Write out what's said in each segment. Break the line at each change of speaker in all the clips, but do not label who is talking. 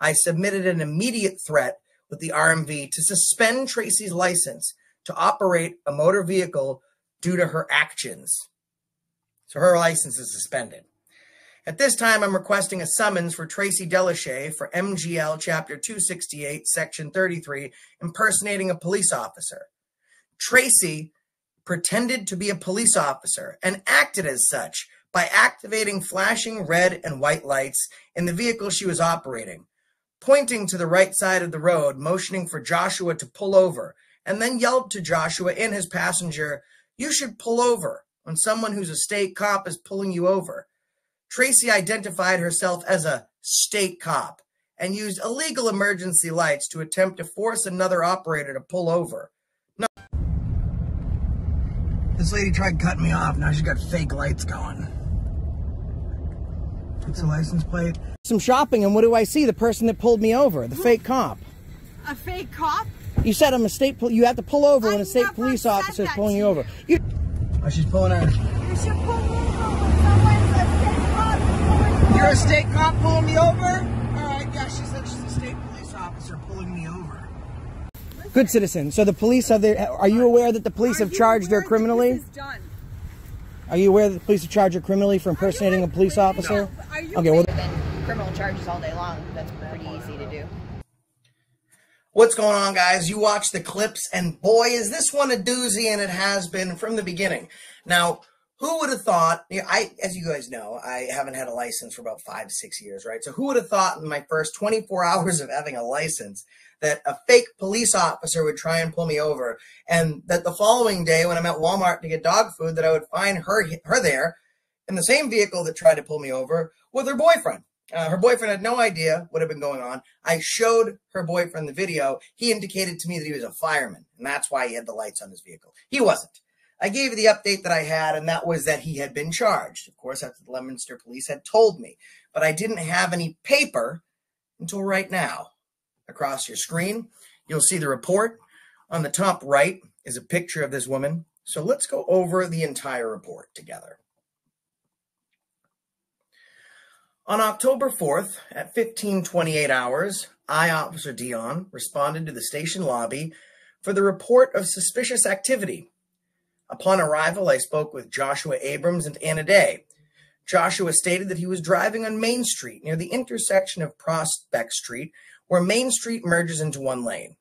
I submitted an immediate threat with the RMV to suspend Tracy's license to operate a motor vehicle due to her actions. So her license is suspended. At this time, I'm requesting a summons for Tracy Delachey for MGL Chapter 268, Section 33, impersonating a police officer. Tracy pretended to be a police officer and acted as such by activating flashing red and white lights in the vehicle she was operating, pointing to the right side of the road, motioning for Joshua to pull over, and then yelled to Joshua and his passenger, "You should pull over," when someone who's a state cop is pulling you over. Tracy identified herself as a state cop and used illegal emergency lights to attempt to force another operator to pull over. No. This lady tried cutting me off. Now she's got fake lights going. It's a license plate. Some shopping, and what do I see? The person that pulled me over, the fake cop.
A fake cop?
You said I'm a state. You have to pull over when a state police officer is pulling you over. Oh, she's pulling her.
You should pull over when someone's a state cop.
You're a state cop pulling me over? All right, yeah, she said she's a state police officer pulling me over. Good citizen. So the police are there. Are you aware that the police have charged her criminally?
This is done?
Are you aware that the police have charged her criminally for impersonating a police officer?
No.
Okay, well,
criminal charges all day long. That's pretty easy to do.
what's going on, guys? You watch the clips, and boy, is this one a doozy, and it has been from the beginning. Now, who would have thought, as you guys know, I haven't had a license for about 5-6 years, right? So who would have thought in my first 24 hours of having a license that a fake police officer would try and pull me over, and that the following day when I'm at Walmart to get dog food, that I would find her there in the same vehicle that tried to pull me over with her boyfriend. Her boyfriend had no idea what had been going on. I showed her boyfriend the video. He indicated to me that he was a fireman, and that's why he had the lights on his vehicle. He wasn't. I gave you the update that I had, and that was that he had been charged. Of course, that's what the Leominster police had told me. But I didn't have any paper until right now. Across your screen, you'll see the report. On the top right is a picture of this woman. So let's go over the entire report together. On October 4th at 15:28 hours, I, Officer Dion, responded to the station lobby for the report of suspicious activity. Upon arrival, I spoke with Joshua Abrams and Anna Day. Joshua stated that he was driving on Main Street near the intersection of Prospect Street, where Main Street merges into one lane.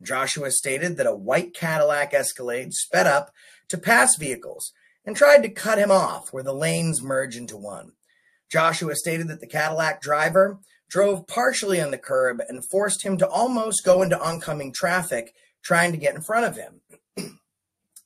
Joshua stated that a white Cadillac Escalade sped up to pass vehicles and tried to cut him off where the lanes merge into one. Joshua stated that the Cadillac driver drove partially on the curb and forced him to almost go into oncoming traffic, trying to get in front of him.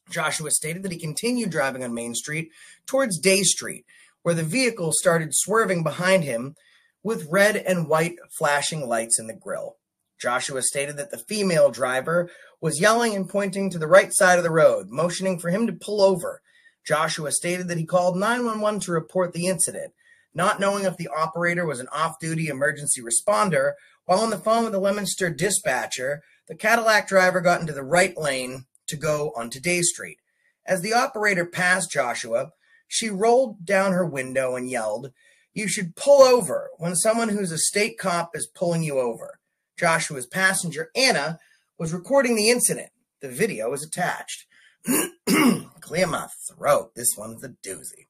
Joshua stated that he continued driving on Main Street towards Day Street, where the vehicle started swerving behind him with red and white flashing lights in the grille. Joshua stated that the female driver was yelling and pointing to the right side of the road, motioning for him to pull over. Joshua stated that he called 911 to report the incident, not knowing if the operator was an off-duty emergency responder. While on the phone with the Leominster dispatcher, the Cadillac driver got into the right lane to go onto Day Street. As the operator passed Joshua, she rolled down her window and yelled, "You should pull over," when someone who's a state cop is pulling you over. Joshua's passenger, Anna, was recording the incident. The video is attached. Clear my throat. This one's a doozy.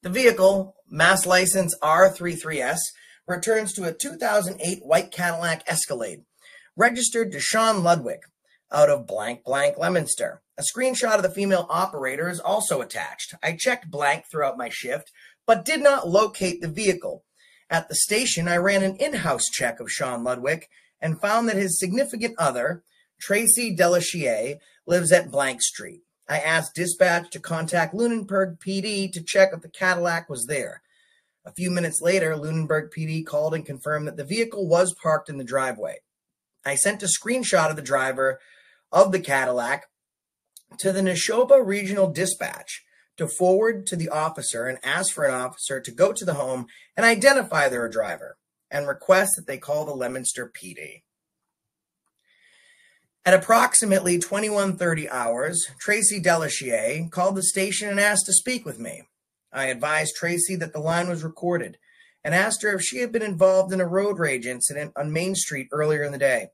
The vehicle, mass license R33S, returns to a 2008 white Cadillac Escalade, registered to Sean Ludwig, out of blank blank Leominster. A screenshot of the female operator is also attached. I checked blank throughout my shift, but did not locate the vehicle. At the station, I ran an in-house check of Sean Ludwig and found that his significant other, Tracy Delachey, lives at blank street. I asked dispatch to contact Lunenburg PD to check if the Cadillac was there. A few minutes later, Lunenburg PD called and confirmed that the vehicle was parked in the driveway. I sent a screenshot of the driver of the Cadillac to the Neshoba Regional Dispatch to forward to the officer and ask for an officer to go to the home and identify their driver and request that they call the Leominster PD. At approximately 21:30 hours, Tracy Delachey called the station and asked to speak with me. I advised Tracy that the line was recorded and asked her if she had been involved in a road rage incident on Main Street earlier in the day.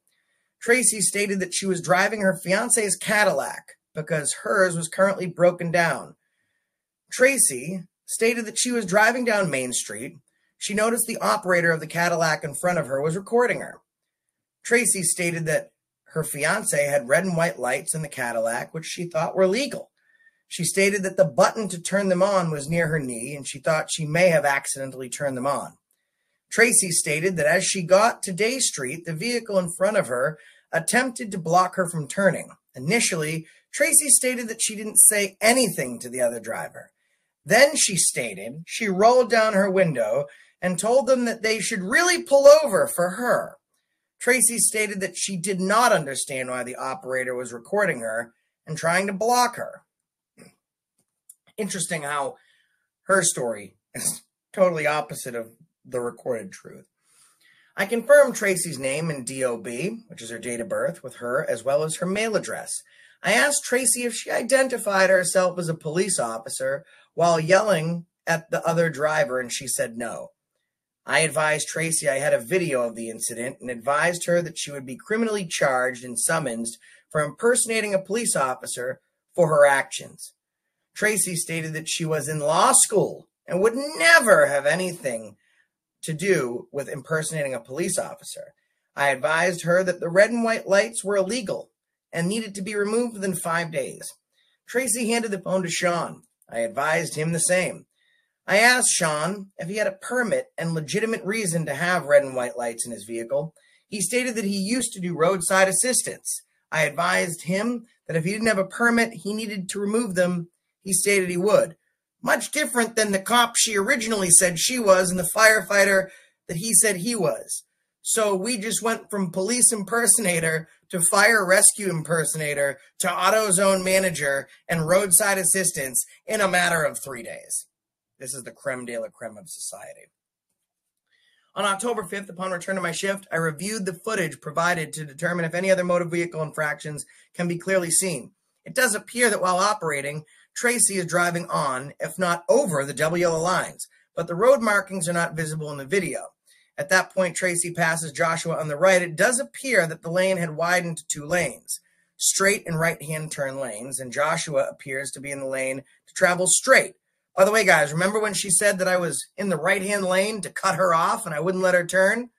Tracy stated that she was driving her fiance's Cadillac because hers was currently broken down. Tracy stated that she was driving down Main Street. She noticed the operator of the Cadillac in front of her was recording her. Tracy stated that her fiance had red and white lights in the Cadillac, which she thought were legal. She stated that the button to turn them on was near her knee, and she thought she may have accidentally turned them on. Tracy stated that as she got to Day Street, the vehicle in front of her attempted to block her from turning. Initially, Tracy stated that she didn't say anything to the other driver. Then she stated she rolled down her window and told them that they should really pull over for her. Tracy stated that she did not understand why the operator was recording her and trying to block her. Interesting how her story is totally opposite of the recorded truth. I confirmed Tracy's name and DOB, which is her date of birth, with her, as well as her mail address. I asked Tracy if she identified herself as a police officer while yelling at the other driver, and she said no. I advised Tracy I had a video of the incident and advised her that she would be criminally charged and summoned for impersonating a police officer for her actions. Tracy stated that she was in law school and would never have anything to do with impersonating a police officer. I advised her that the red and white lights were illegal and needed to be removed within 5 days. Tracy handed the phone to Sean. I advised him the same. I asked Sean if he had a permit and legitimate reason to have red and white lights in his vehicle. He stated that he used to do roadside assistance. I advised him that if he didn't have a permit, he needed to remove them. He stated he would. Much different than the cop she originally said she was and the firefighter that he said he was. So we just went from police impersonator to fire rescue impersonator to AutoZone manager and roadside assistance in a matter of 3 days. This is the creme de la creme of society. On October 5th, upon return to my shift, I reviewed the footage provided to determine if any other motor vehicle infractions can be clearly seen. It does appear that while operating, Tracy is driving on, if not over, the double yellow lines, but the road markings are not visible in the video. At that point, Tracy passes Joshua on the right. It does appear that the lane had widened to 2 lanes, straight and right-hand turn lanes, and Joshua appears to be in the lane to travel straight. By the way, guys, remember when she said that I was in the right-hand lane to cut her off and I wouldn't let her turn?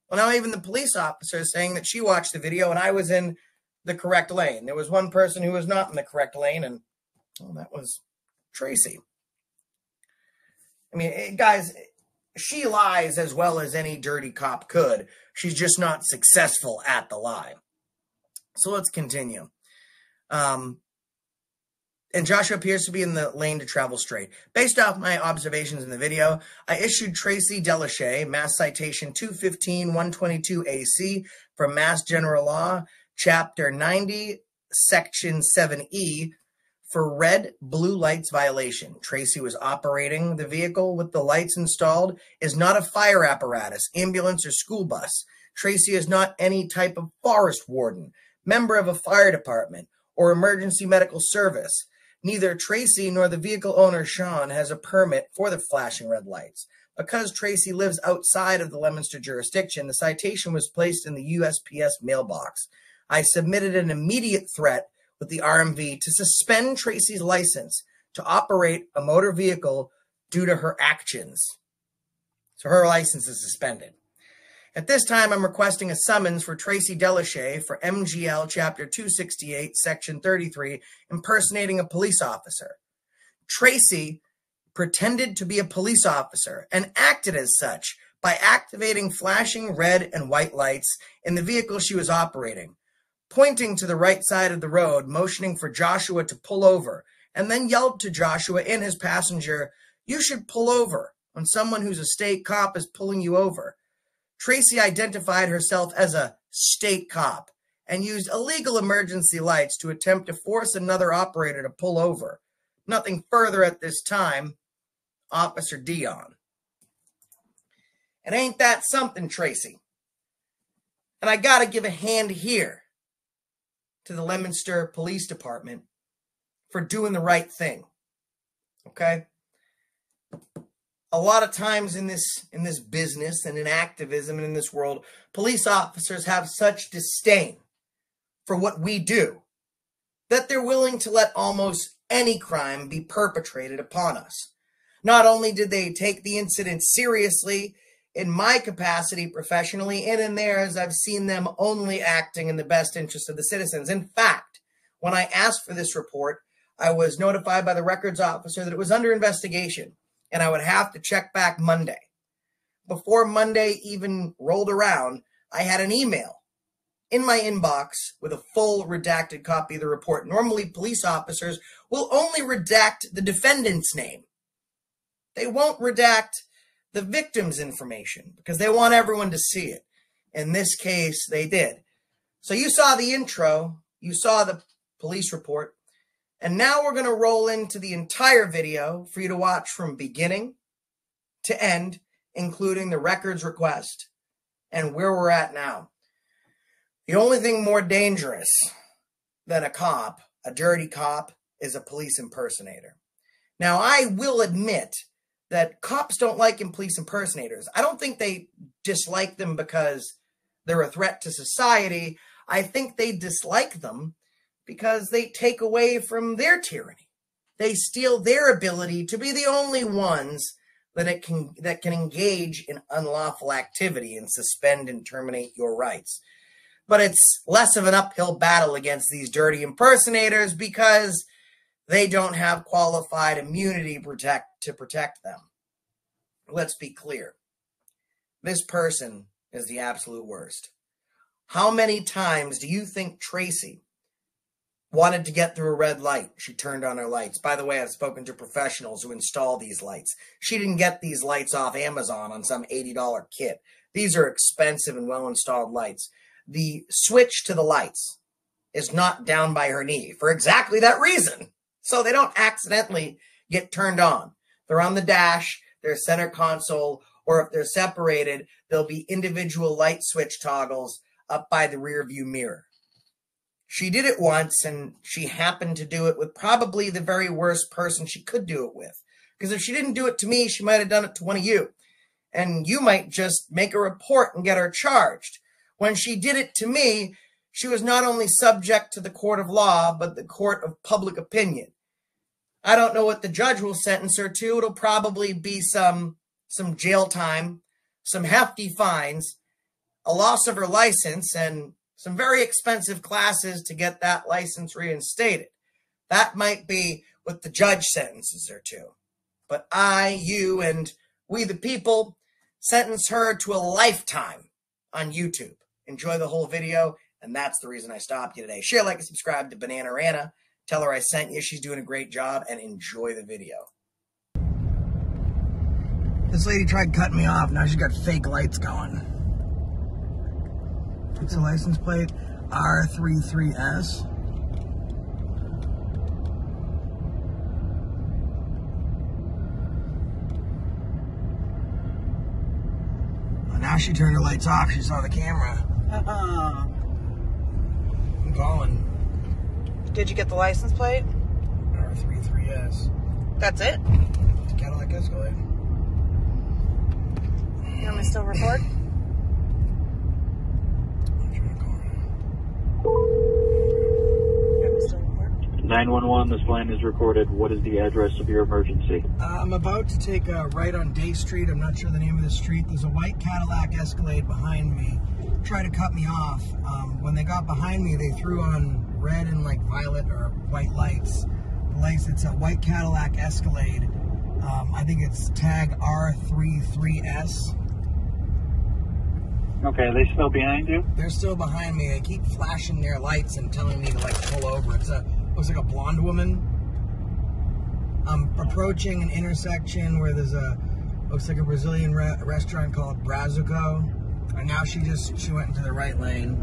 Well, now even the police officer is saying that she watched the video and I was in the correct lane. There was one person who was not in the correct lane, and well, that was Tracy. I mean, guys, she lies as well as any dirty cop could. She's just not successful at the lie. So let's continue. And Joshua appears to be in the lane to travel straight. Based off my observations in the video, I issued Tracy Delachey, Mass Citation 215-122 AC from Mass General Law, Chapter 90, Section 7E, for red blue lights violation. Tracy was operating the vehicle with the lights installed, is not a fire apparatus, ambulance, or school bus. Tracy is not any type of forest warden, member of a fire department, or emergency medical service. Neither Tracy nor the vehicle owner, Sean, has a permit for the flashing red lights. Because Tracy lives outside of the Leominster jurisdiction, the citation was placed in the USPS mailbox. I submitted an immediate threat with the RMV to suspend Tracy's license to operate a motor vehicle due to her actions. So her license is suspended. At this time, I'm requesting a summons for Tracy Delachey for MGL Chapter 268, Section 33, impersonating a police officer. Tracy pretended to be a police officer and acted as such by activating flashing red and white lights in the vehicle she was operating, pointing to the right side of the road, motioning for Joshua to pull over, and then yelled to Joshua and his passenger, "You should pull over," when someone who's a state cop is pulling you over. Tracy identified herself as a state cop and used illegal emergency lights to attempt to force another operator to pull over. Nothing further at this time. Officer Dion. And ain't that something, Tracy? And I got to give a hand here to the Leominster Police Department for doing the right thing. Okay? a lot of times in this business and in activism and in this world, police officers have such disdain for what we do that they're willing to let almost any crime be perpetrated upon us. Not only did they take the incident seriously, in my capacity professionally and in theirs, I've seen them only acting in the best interest of the citizens. In fact, when I asked for this report, I was notified by the records officer that it was under investigation and I would have to check back Monday. Before Monday even rolled around, I had an email in my inbox with a full redacted copy of the report. Normally, police officers will only redact the defendant's name. They won't redact the victim's information because they want everyone to see it. In this case, they did. So you saw the intro, you saw the police report, and now we're going to roll into the entire video for you to watch from beginning to end, including the records request and where we're at now. The only thing more dangerous than a cop, a dirty cop, is a police impersonator. Now, I will admit that cops don't like police impersonators. I don't think they dislike them because they're a threat to society. I think they dislike them because they take away from their tyranny. They steal their ability to be the only ones that can engage in unlawful activity and suspend and terminate your rights. But it's less of an uphill battle against these dirty impersonators because they don't have qualified immunity to protect them. Let's be clear. This person is the absolute worst. How many times do you think Tracy wanted to get through a red light? She turned on her lights. By the way, I've spoken to professionals who install these lights. She didn't get these lights off Amazon on some $80 kit. These are expensive and well-installed lights. The switch to the lights is not down by her knee for exactly that reason. So they don't accidentally get turned on. They're on the dash, their center console, or if they're separated, there'll be individual light switch toggles up by the rear view mirror. She did it once, and she happened to do it with probably the very worst person she could do it with. Because if she didn't do it to me, she might have done it to one of you. And you might just make a report and get her charged. When she did it to me, she was not only subject to the court of law, but the court of public opinion. I don't know what the judge will sentence her to. It'll probably be some jail time, some hefty fines, a loss of her license, and some very expensive classes to get that license reinstated. That might be what the judge sentences her to. But I, you, and we the people sentence her to a lifetime on YouTube. Enjoy the whole video, and that's the reason I stopped you today. Share, like, and subscribe to Bananarana. Tell her I sent you. She's doing a great job, and enjoy the video. This lady tried cutting me off. Now she's got fake lights going. It's a license plate, R33S. Well, now she turned her lights off. She saw the camera. I'm calling.
Did you get the license plate?
R33S.
That's it?
It's a Cadillac Escalade.
You want me to still record?
I'm trying to call her.
You want me to still record?
911, this line is recorded. What is the address of your emergency?
I'm about to take a right on Day Street. I'm not sure the name of the street. There's a white Cadillac Escalade behind me. Try to cut me off. When they got behind me, they threw on red and like violet or white lights. The lights, it's a white Cadillac Escalade. I think it's tag R33S.
Okay, are they still behind you?
They're still behind me. They keep flashing their lights and telling me to like pull over. Looks like a blonde woman. I'm approaching an intersection where there's looks like a Brazilian restaurant called Brazuco. And now she went into the right lane.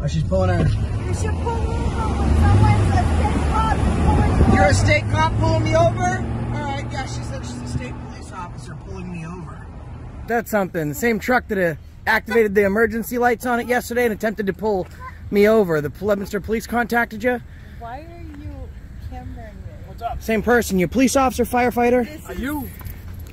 Oh, she's pulling her.
You should pull me over when someone's a state cop pulling me
You're a
over.
state cop pulling me over? All right, yeah, she said she's a state police officer pulling me over. That's something. The same truck that activated the emergency lights on it yesterday and attempted to pull me over. The Mr. Police contacted you?
Why are you cameraing me?
Same person. You police officer, firefighter?
Are you?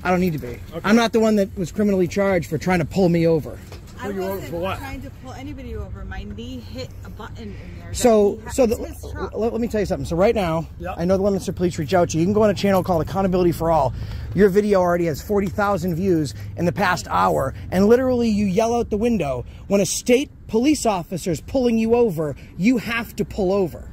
I don't need to be. I'm not the one that was criminally charged for trying to pull me over.
I wasn't trying to pull anybody over. My knee hit a button in there.
Let me tell you something. So right now, I know the Leominster Police reach out to you. You can go on a channel called Accountability for All. Your video already has 40,000 views in the past hour, and literally you yell out the window, when a state police officer is pulling you over, you have to pull over.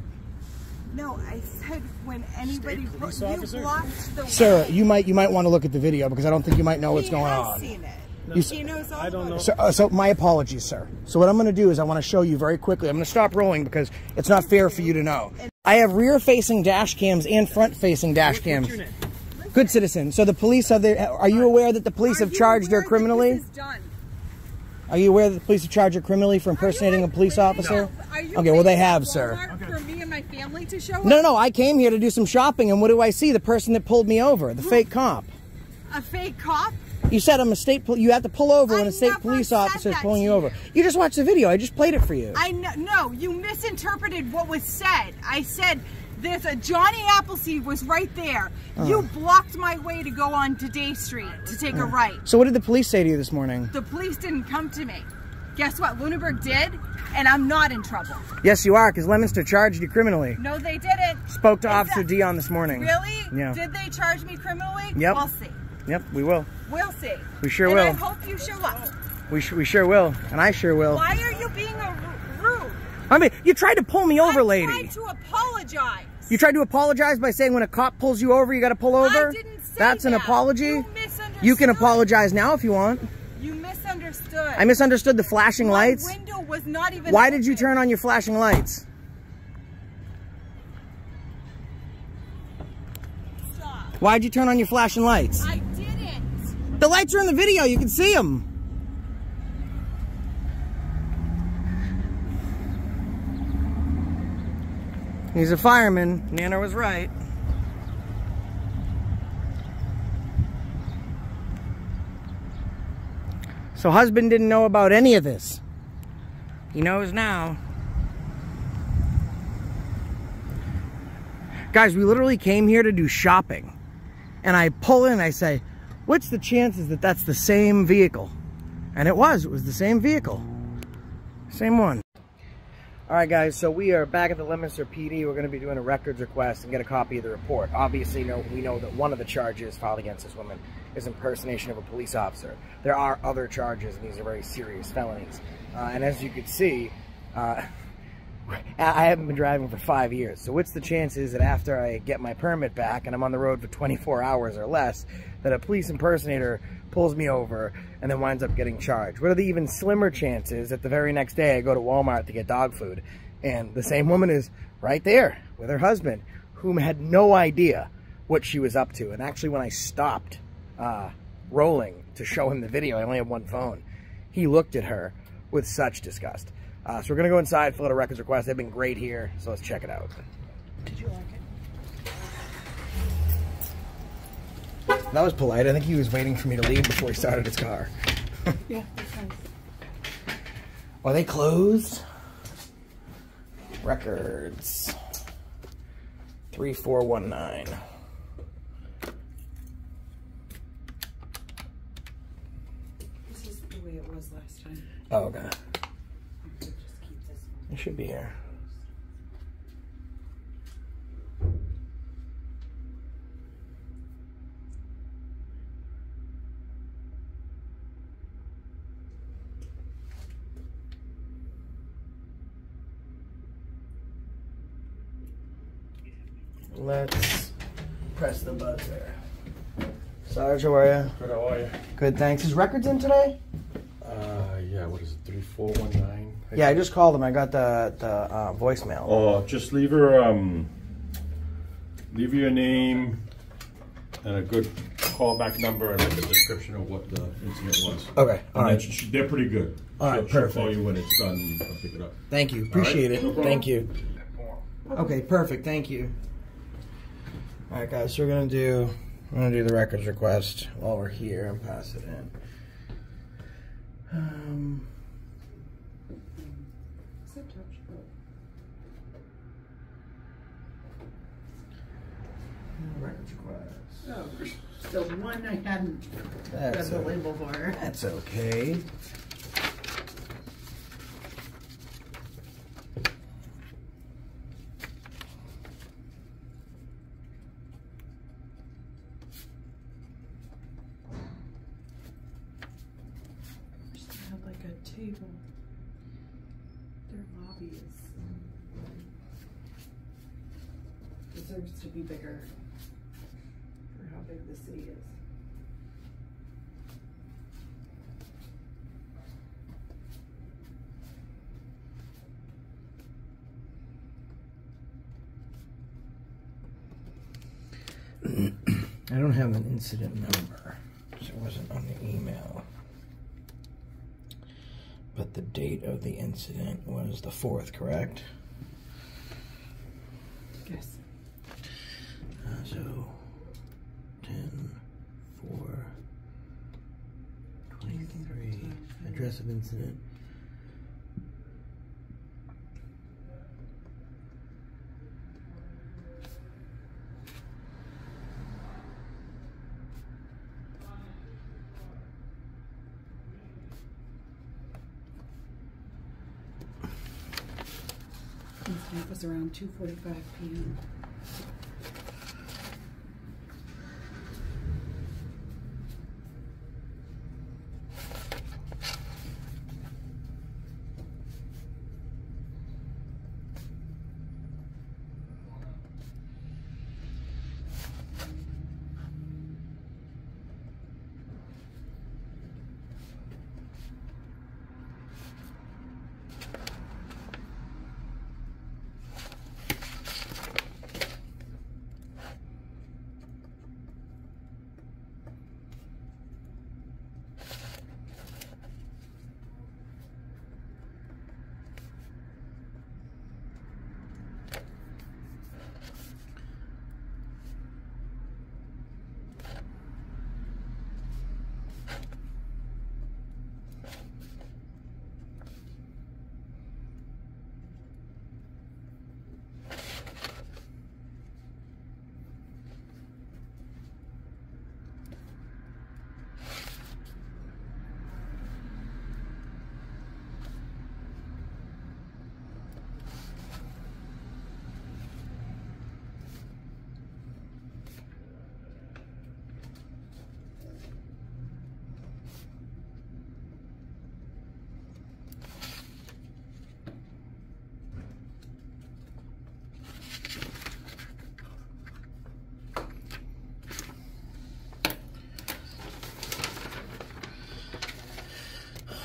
No, I said when anybody you blocked the way.
Sir, you might want to look at the video because I don't think you might know what's going on.
Seen it.
No,
he knows all about it.
So my apologies, sir. So what I'm going to do is I want to show you very quickly. I'm going to stop rolling because it's not fair for you to know. I have rear-facing dash cams and front-facing dash cams.
What's your name?
Good citizen. So the police are you aware that the police have charged her criminally? Are you aware that the police have charged her criminally for impersonating a police officer?
No.
Okay, well they have, sir.
For me and my family to show up?
No, I came here to do some shopping, and what do I see? The person that pulled me over, the fake cop.
A fake cop?
You said I'm a state. You have to pull over when a state police officer is pulling you over. You just watched the video. I just played it for you.
I know. No, you misinterpreted what was said. I said there's a Johnny Appleseed was right there. You blocked my way to go on to Day Street to take a right.
So what did the police say to you this morning?
The police didn't come to me. Guess what? Lunenburg did, and I'm not in trouble.
Yes, you are, because Leominster charged you criminally.
No, they didn't.
Spoke to Officer Dion this morning.
Really?
Yeah.
Did they charge me criminally?
Yep.
We'll see.
Yep, we will.
We'll see.
We sure
and
will.
I hope you show up.
We sure will, and I sure will.
Why are you being rude?
I mean, you tried to pull me over, lady.
I tried to apologize.
You tried to apologize by saying when a cop pulls you over, you got to pull over?
I didn't say
That's an apology?
You misunderstood.
You can apologize now if you want.
You misunderstood.
I misunderstood the flashing lights?
My window was not even
Why
open.
did you turn on your flashing lights?
Stop.
Why'd you turn on your flashing lights?
I didn't.
The lights are in the video. You can see them. He's a fireman. Nana was right. So husband didn't know about any of this. He knows now. Guys, we literally came here to do shopping. And I pull in and I say, what's the chances that that's the same vehicle? And it was the same vehicle. Same one. All right, guys, so we are back at the Leominster PD. We're going to be doing a records request and get a copy of the report. Obviously, we know that one of the charges filed against this woman is impersonation of a police officer. There are other charges, and these are very serious felonies. And as you can see, I haven't been driving for 5 years. So what's the chances that after I get my permit back and I'm on the road for 24 hours or less, that a police impersonator pulls me over and then winds up getting charged? What are the even slimmer chances that the very next day I go to Walmart to get dog food and the same woman is right there with her husband, whom had no idea what she was up to? And actually, when I stopped rolling to show him the video, I only had one phone, he looked at her with such disgust. So we're going to go inside, fill out a records request. They've been great here, so let's check it out.
Did you like it?
That was polite. I think he was waiting for me to leave before he started his car.
Yeah, that's nice.
Are they closed? Records. 3419.
This is the way it was last time.
Oh, okay.
Just keep this one.
It should be here. Let's press the buzzer. Sarge, how are you?
Good, how are you?
Good, thanks. Is records in today?
Yeah, what is it, 3419?
Yeah, I just called him. I got the voicemail.
Oh, just leave her, leave your name and a good callback number and like a description of what the incident was.
Okay, all right.
They're pretty good.
All right,
She'll
perfect.
call you when it's done and I'll pick it up.
Thank you. Appreciate
All right, no
it.
problem.
Thank you. Okay, perfect. Thank you. All right, guys. So I'm gonna do the records request while we're here and pass it in. Records request.
The one I hadn't read
That's
the label for.
That's okay.
They had like a table. Their lobby deserves to be bigger for how big the city is.
I don't have an incident number, so it wasn't on the email. But the date of the incident was the 4th, correct?
Yes.
So, 10/4/23. Address of incident.
Incident was around 2:45 p.m.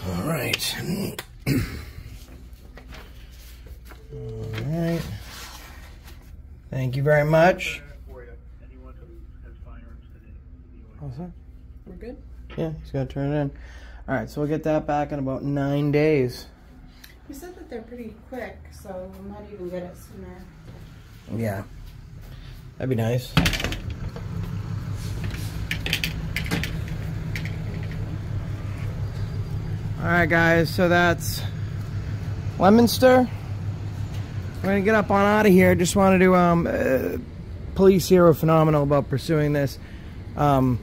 All right. All right. Thank you very much. All set?
We're good?
Yeah, he's got to turn it in. All right, so we'll get that back in about 9 days.
You said that they're pretty quick, so we might even get it sooner.
Yeah, that'd be nice. All right, guys, so that's Leominster. We're gonna get up on out of here. Just wanted to, police here are phenomenal about pursuing this. You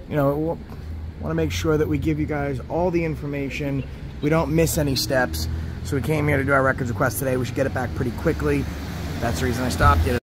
know, want to make sure that we give you guys all the information. We don't miss any steps. So we came here to do our records request today. We should get it back pretty quickly. That's the reason I stopped you.